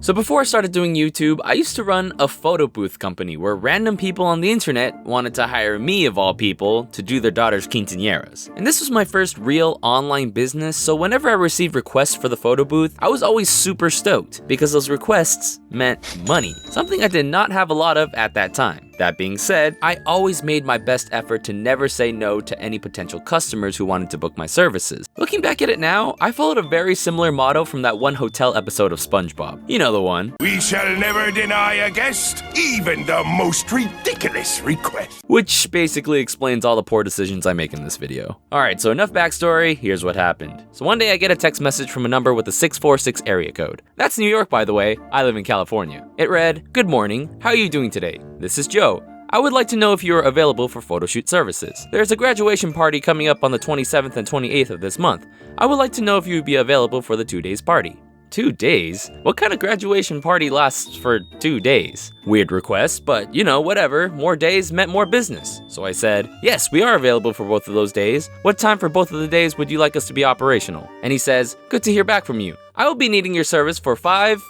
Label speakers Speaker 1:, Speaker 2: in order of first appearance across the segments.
Speaker 1: So before I started doing YouTube, I used to run a photo booth company where random people on the internet wanted to hire me, of all people, to do their daughter's quinceañeras. And this was my first real online business, so whenever I received requests for the photo booth, I was always super stoked, because those requests meant money, something I did not have a lot of at that time. That being said, I always made my best effort to never say no to any potential customers who wanted to book my services. Looking back at it now, I followed a very similar motto from that one hotel episode of SpongeBob. You know the one.
Speaker 2: We shall never deny a guest, even the most ridiculous request.
Speaker 1: Which basically explains all the poor decisions I make in this video. Alright, so enough backstory, here's what happened. So one day I get a text message from a number with a 646 area code. That's New York, by the way. I live in California. It read, "Good morning, how are you doing today? This is Joe. I would like to know if you are available for photo shoot services. There's a graduation party coming up on the 27th and 28th of this month. I would like to know if you would be available for the 2 days party." 2 days? What kind of graduation party lasts for 2 days? Weird request, but you know, whatever. More days meant more business. So I said, yes, we are available for both of those days. What time for both of the days would you like us to be operational? And he says, good to hear back from you. I will be needing your service for 5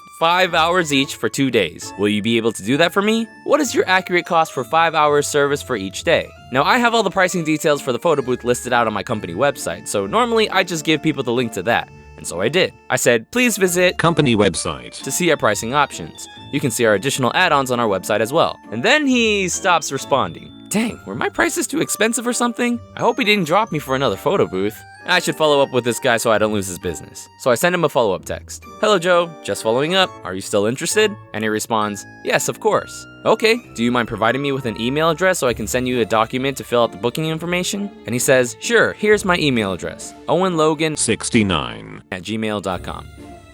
Speaker 1: hours each for 2 days. Will you be able to do that for me? What is your accurate cost for 5 hours service for each day? Now I have all the pricing details for the photo booth listed out on my company website, so normally I just give people the link to that. And so I did. I said, please visit
Speaker 3: company website
Speaker 1: to see our pricing options. You can see our additional add-ons on our website as well. And then he stops responding. Dang, were my prices too expensive or something? I hope he didn't drop me for another photo booth. I should follow up with this guy so I don't lose his business. So I send him a follow-up text. Hello Joe, just following up. Are you still interested? And he responds, yes, of course. Okay, do you mind providing me with an email address so I can send you a document to fill out the booking information? And he says, sure, here's my email address. owenlogan69@gmail.com.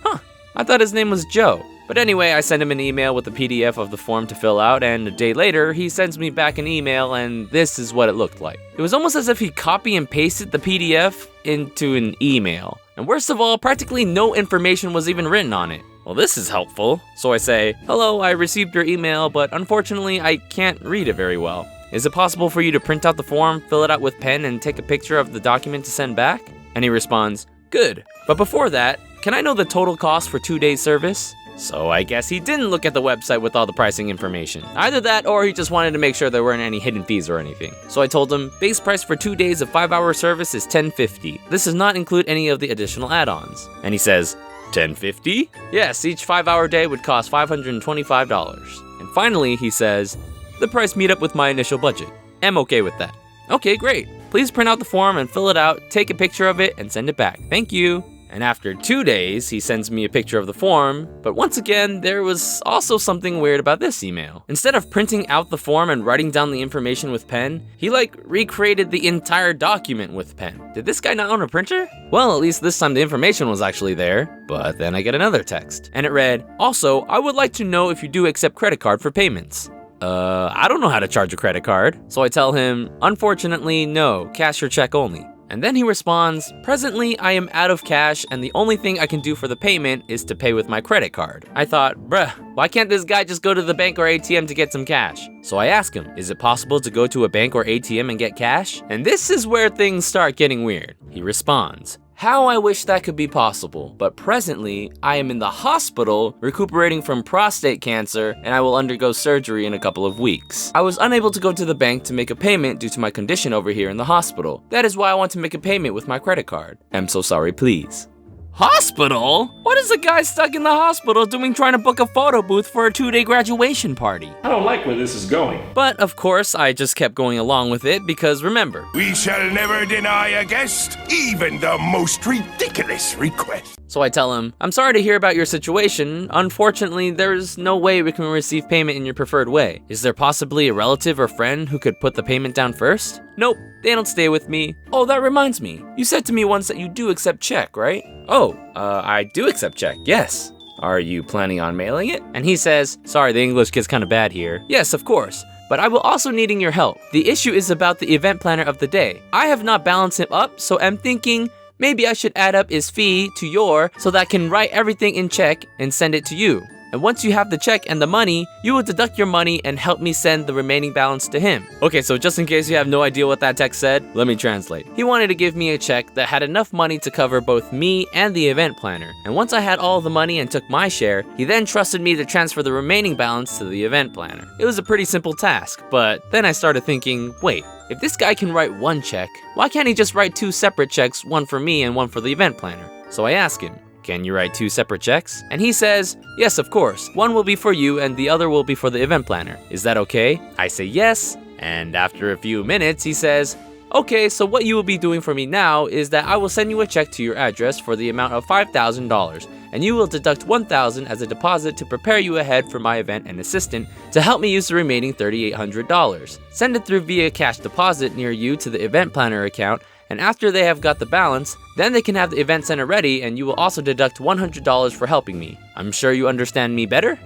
Speaker 1: Huh, I thought his name was Joe. But anyway, I send him an email with a PDF of the form to fill out, and a day later, he sends me back an email, and this is what it looked like. It was almost as if he copy and pasted the PDF into an email. And worst of all, practically no information was even written on it. Well, this is helpful. So I say, hello, I received your email, but unfortunately, I can't read it very well. Is it possible for you to print out the form, fill it out with pen, and take a picture of the document to send back? And he responds, good. But before that, can I know the total cost for 2 days service? So I guess he didn't look at the website with all the pricing information. Either that or he just wanted to make sure there weren't any hidden fees or anything. So I told him, base price for 2 days of 5-hour service is $10.50. This does not include any of the additional add-ons. And he says, $10.50? Yes, each 5-hour day would cost $525. And finally, he says, the price meet up with my initial budget. I'm okay with that. Okay, great. Please print out the form and fill it out, take a picture of it, and send it back. Thank you. And after 2 days, he sends me a picture of the form, but once again, there was also something weird about this email. Instead of printing out the form and writing down the information with pen, he recreated the entire document with pen. Did this guy not own a printer? Well, at least this time the information was actually there, but then I get another text. And it read, also, I would like to know if you do accept credit card for payments. I don't know how to charge a credit card. So I tell him, unfortunately, no, cash or check only. And then he responds, presently I am out of cash and the only thing I can do for the payment is to pay with my credit card. I thought, bruh, why can't this guy just go to the bank or ATM to get some cash? So I ask him, is it possible to go to a bank or ATM and get cash? And this is where things start getting weird. He responds, how I wish that could be possible, but presently I am in the hospital recuperating from prostate cancer and I will undergo surgery in a couple of weeks. I was unable to go to the bank to make a payment due to my condition over here in the hospital. That is why I want to make a payment with my credit card. I'm so sorry, please. Hospital? What is a guy stuck in the hospital doing trying to book a photo booth for a 2-day graduation party?
Speaker 4: I don't like where this is going.
Speaker 1: But of course, I just kept going along with it because remember,
Speaker 2: we shall never deny a guest, even the most ridiculous request.
Speaker 1: So I tell him, I'm sorry to hear about your situation. Unfortunately, there's no way we can receive payment in your preferred way. Is there possibly a relative or friend who could put the payment down first? Nope, they don't stay with me. Oh, that reminds me. You said to me once that you do accept check, right? Oh, I do accept check, yes. Are you planning on mailing it? And he says, sorry, the English gets kind of bad here. Yes, of course. But I will also needing your help. The issue is about the event planner of the day. I have not balanced him up, so I'm thinking, maybe I should add up his fee to your so that I can write everything in check and send it to you. And once you have the check and the money, you will deduct your money and help me send the remaining balance to him. Okay, so just in case you have no idea what that text said, let me translate. He wanted to give me a check that had enough money to cover both me and the event planner. And once I had all the money and took my share, he then trusted me to transfer the remaining balance to the event planner. It was a pretty simple task, but then I started thinking, wait, if this guy can write one check, why can't he just write two separate checks, one for me and one for the event planner? So I asked him, can you write two separate checks? And he says, yes, of course. One will be for you and the other will be for the event planner. Is that okay? I say yes, and after a few minutes, he says, okay, so what you will be doing for me now is that I will send you a check to your address for the amount of $5,000, and you will deduct $1,000 as a deposit to prepare you ahead for my event and assistant to help me use the remaining $3,800. Send it through via cash deposit near you to the event planner account, and after they have got the balance, then they can have the event center ready and you will also deduct $100 for helping me. I'm sure you understand me better?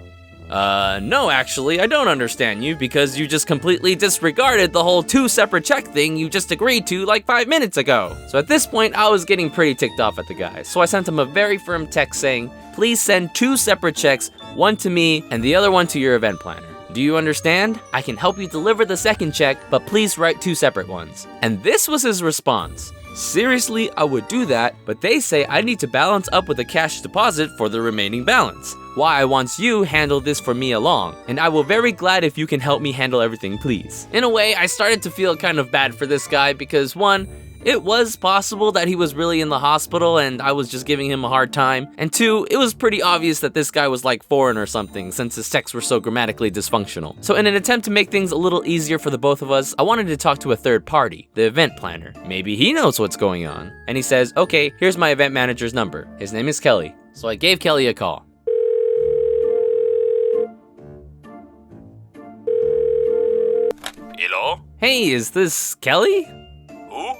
Speaker 1: No, actually, I don't understand you because you just completely disregarded the whole two separate check thing you just agreed to like 5 minutes ago. So at this point, I was getting pretty ticked off at the guy. So I sent him a very firm text saying, please send two separate checks, one to me and the other one to your event planner. Do you understand? I can help you deliver the second check, but please write two separate ones. And this was his response. Seriously, I would do that, but they say I need to balance up with a cash deposit for the remaining balance. Why I wants you handle this for me along, and I will very glad if you can help me handle everything, please. In a way, I started to feel kind of bad for this guy because one, it was possible that he was really in the hospital and I was just giving him a hard time. And two, it was pretty obvious that this guy was like foreign or something since his texts were so grammatically dysfunctional. So in an attempt to make things a little easier for the both of us, I wanted to talk to a third party, the event planner. Maybe he knows what's going on. And he says, okay, here's my event manager's number. His name is Kelly. So I gave Kelly a call.
Speaker 3: Hello?
Speaker 1: Hey, is this Kelly?
Speaker 3: Who?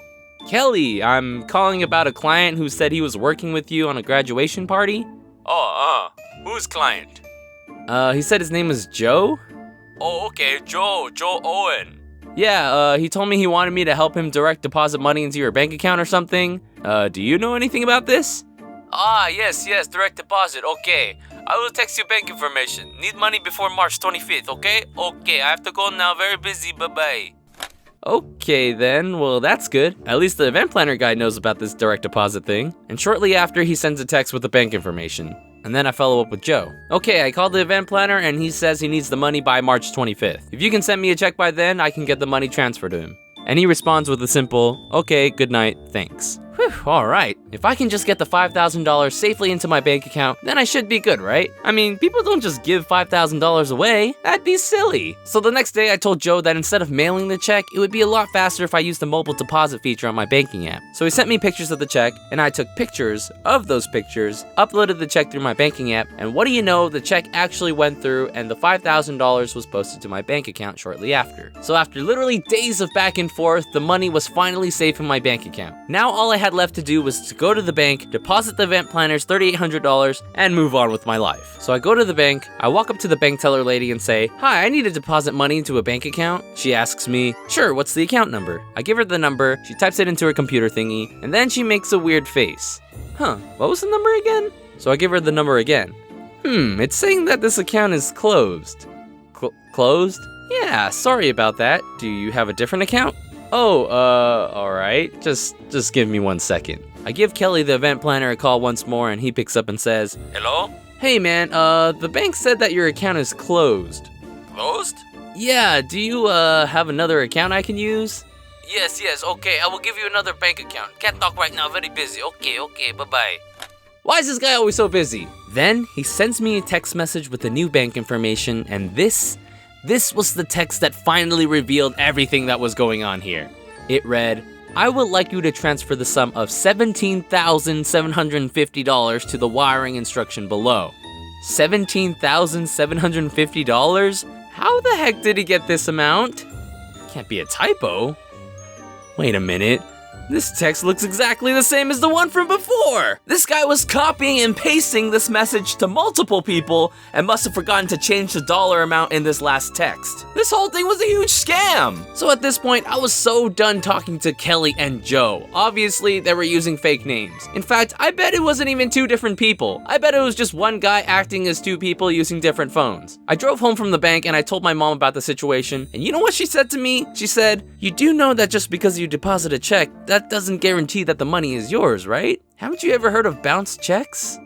Speaker 1: Kelly, I'm calling about a client who said he was working with you on a graduation party.
Speaker 3: Who's client?
Speaker 1: He said his name was Joe?
Speaker 3: Oh, okay, Joe Owen.
Speaker 1: Yeah, he told me he wanted me to help him direct deposit money into your bank account or something. Do you know anything about this?
Speaker 3: Yes, direct deposit, okay. I will text you bank information. Need money before March 25th, okay? Okay, I have to go now, very busy, bye-bye.
Speaker 1: Okay then, well that's good. At least the event planner guy knows about this direct deposit thing. And shortly after, he sends a text with the bank information. And then I follow up with Joe. Okay, I called the event planner and he says he needs the money by March 25th. If you can send me a check by then, I can get the money transferred to him. And he responds with a simple, okay, good night, thanks. Whew, alright. If I can just get the $5,000 safely into my bank account, then I should be good, right? I mean, people don't just give $5,000 away. That'd be silly. So the next day I told Joe that instead of mailing the check, it would be a lot faster if I used the mobile deposit feature on my banking app. So he sent me pictures of the check, and I took pictures of those pictures, uploaded the check through my banking app, and what do you know, the check actually went through and the $5,000 was posted to my bank account shortly after. So after literally days of back and forth, the money was finally safe in my bank account. Now all I had left to do was to go to the bank, deposit the event planner's $3,800, and move on with my life. So I go to the bank, I walk up to the bank teller lady and say, hi, I need to deposit money into a bank account. She asks me, sure, what's the account number? I give her the number, she types it into her computer thingy, and then she makes a weird face. What was the number again? So I give her the number again. It's saying that this account is closed. Closed? Yeah, sorry about that. Do you have a different account? Alright. Just give me 1 second. I give Kelly, the event planner, a call once more and he picks up and says,
Speaker 3: Hello?
Speaker 1: hey man, the bank said that your account is closed.
Speaker 3: Closed?
Speaker 1: Yeah, do you, have another account I can use?
Speaker 3: Yes, okay, I will give you another bank account. Can't talk right now, very busy. Okay, bye-bye.
Speaker 1: Why is this guy always so busy? Then he sends me a text message with the new bank information, and this was the text that finally revealed everything that was going on here. It read, I would like you to transfer the sum of $17,750 to the wiring instruction below. $17,750? How the heck did he get this amount? Can't be a typo. Wait a minute. This text looks exactly the same as the one from before! This guy was copying and pasting this message to multiple people and must have forgotten to change the dollar amount in this last text. This whole thing was a huge scam! So at this point, I was so done talking to Kelly and Joe. Obviously, they were using fake names. In fact, I bet it wasn't even two different people. I bet it was just one guy acting as two people using different phones. I drove home from the bank and I told my mom about the situation, and you know what she said to me? She said, "You do know that just because you deposit a check, that doesn't guarantee that the money is yours, right? Haven't you ever heard of bounced checks?"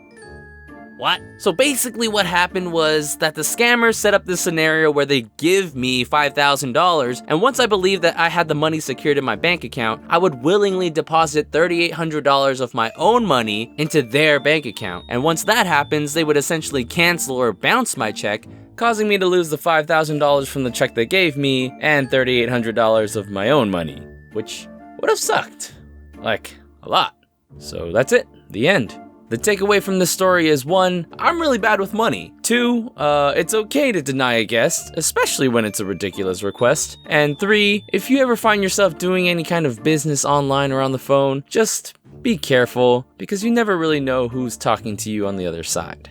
Speaker 1: What? So basically what happened was that the scammers set up this scenario where they give me $5,000, and once I believed that I had the money secured in my bank account, I would willingly deposit $3,800 of my own money into their bank account. And once that happens, they would essentially cancel or bounce my check, causing me to lose the $5,000 from the check they gave me and $3,800 of my own money, which would have sucked. Like, a lot. So that's it. The end. The takeaway from this story is 1, I'm really bad with money. 2, it's okay to deny a guest, especially when it's a ridiculous request. And 3, if you ever find yourself doing any kind of business online or on the phone, just be careful, because you never really know who's talking to you on the other side.